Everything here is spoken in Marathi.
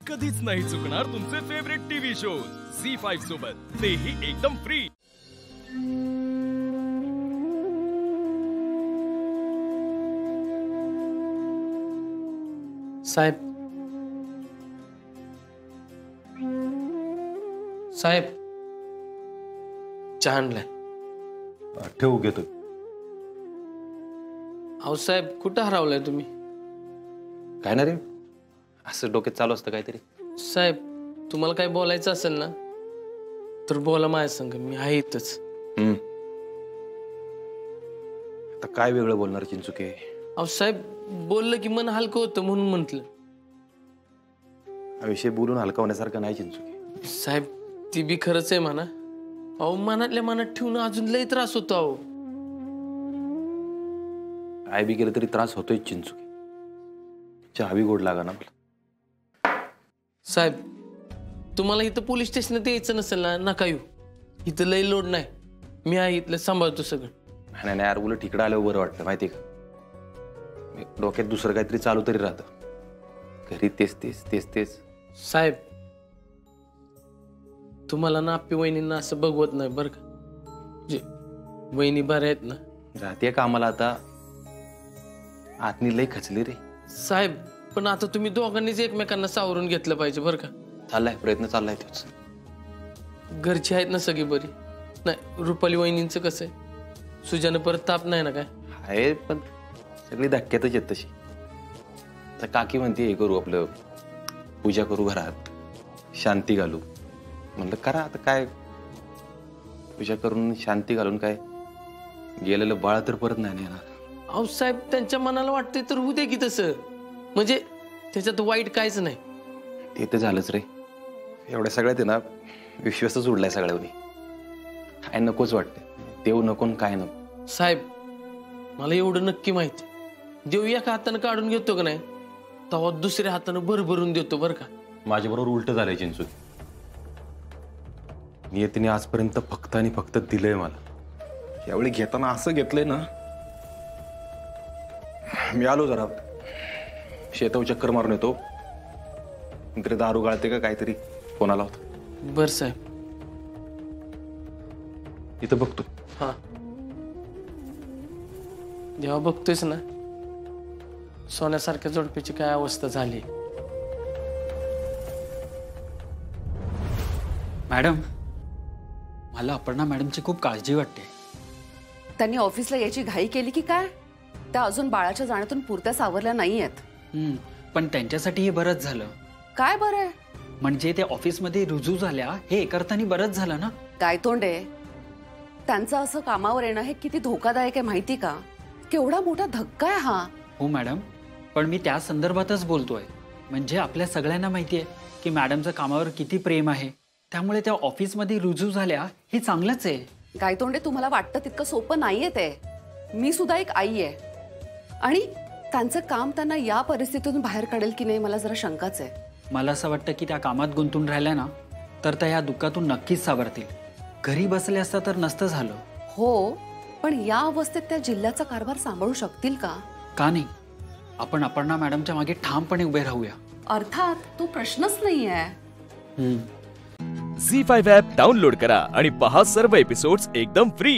कधीच नाही चुकणार तुमचे फेवरेट टीव्ही शोज झी5 सोबत, तेही एकदम फ्री। साहेब साहेब चहा आणलाय। ठेवू घेतो। अहो साहेब कुठं हरवलाय तुम्ही? काय ना रे, असं डोक्यात चालू असतं काहीतरी। साहेब तुम्हाला काय बोलायचं असेल ना तर बोला माझ्या संग, मी आहे इथंच। आता काय वेगळं बोलणार चिंचुके? अहो साहेब बोललं की मन हलकं होतं म्हणून म्हटलं। हा विषय बोलून हलका होण्यासारखं नाही चिंचुके। साहेब ती बी खरंच आहे म्हणा। अहो मनातल्या मनात ठेवून अजून लई त्रास होतो। अहो काय बी केलं तरी त्रास होतोय चिंचुके। चहा बी गोड लागा ना मला। साहेब तुम्हाला इथं पोलीस स्टेशनात यायचं नसेल ना, नका येऊ। इथं लई लोड नाही, मी आहे इथलं, सांभाळतो सगळं। नाही नाही यार, उलट इकडं आल्यावर बरं वाटतं माहिती का। डोक्यात दुसरं काहीतरी चालू तरी राहतं, घरी तेच तेच तेच तेच। साहेब तुम्हाला ना आप्पी वहिनींना असं बघवत नाही बरं का, जे वहिनी बऱ्या आहेत ना। जाते कामाला आता, आतनी लई खचली रे। साहेब पण आता तुम्ही दोघांनीच एकमेकांना सावरून घेतलं पाहिजे बरं का। चाललाय प्रयत्न, चाललाय तोच। घरची आहेत ना सगळी बरी? नाही रुपाली वहिनींचं कसं आहे? सुजानं परत ताप नाही ना काय? आहे पण सगळी धक्क्यातच येत तशी। तर काकी म्हणते हे करू, आपलं पूजा करू घरात, शांती घालू। म्हणलं करा आता, काय पूजा करून शांती घालून काय गेलेलं बाळ तर परत नाही येणार। अहो साहेब त्यांच्या मनाला वाटतंय तर होऊ दे की तसं, म्हणजे त्याच्यात वाईट काहीच नाही। ते तर झालंच रे, एवढ्या सगळ्यात आहे ना विश्वासच उडलाय सगळ्यांनी। काय नकोच वाटतं, देव नको न काय नको। साहेब मला एवढं नक्की माहिती, देव एका हातानं काढून घेतो का नाही तेव्हा दुसऱ्या हातानं भरभरून देतो बरं का। माझ्याबरोबर उलट झालंय चिंचू। नियतीने आजपर्यंत फक्त आणि फक्त दिलंय मला, यावेळी घेताना असं घेतलंय ना। मी आलो जरा शेतावर चक्कर मारून येतो, तरी दारू गाळते का काहीतरी फोन आला होता। बर साहेब इथं बघतो। हा जेव्हा बघतोयस ना सोन्यासारख्या जोडपीची काय अवस्था झाली। मॅडम मला अपर्णा मॅडमची खूप काळजी वाटते। त्यांनी ऑफिसला यायची घाई केली की काय? त्या अजून बाळाच्या जाण्यातून पुरत्या सावरल्या नाहीयेत। पण त्यांच्यासाठी हे बरंच झालं। काय बरं आहे? म्हणजे ते ऑफिसमध्ये रुजू झाल्या हे एका अर्थाने बरंच झालं ना। काय तोंडे, त्यांचं असं कामावर येणं हे किती धोकादायक आहे माहिती का? केवढा मोठा धक्का आहे हा। हो मॅडम, पण मी त्या संदर्भातच बोलतोय। म्हणजे आपल्या सगळ्यांना माहिती आहे की मॅडमचं कामावर किती प्रेम आहे, त्यामुळे त्या ऑफिसमध्ये रुजू झाल्या हे चांगलंच आहे। काय तोंडे, तुम्हाला वाटतं तितकं सोपं नाहीये ते। मी सुद्धा एक आई आहे आणि त्यांचं काम त्यांना या परिस्थितीतून बाहेर काढेल की नाही मला जरा शंकाच आहे। मला असं वाटतं की त्या कामात गुंतून राहिल्या ना तर त्या ह्या दुःखातून नक्कीच सावरतील। घरी बसले असता तर नसतं झालं। हो पण या अवस्थेत त्या जिल्ह्याचा कारभार सांभाळू शकतील का? का नाही, आपण अपर्णा मॅडमच्या मागे ठामपणे उभे राहूया। अर्थात तो प्रश्नच नाहीये। झी5 ॲप डाउनलोड करा आणि पहा सर्व एपिसोड्स एकदम फ्री।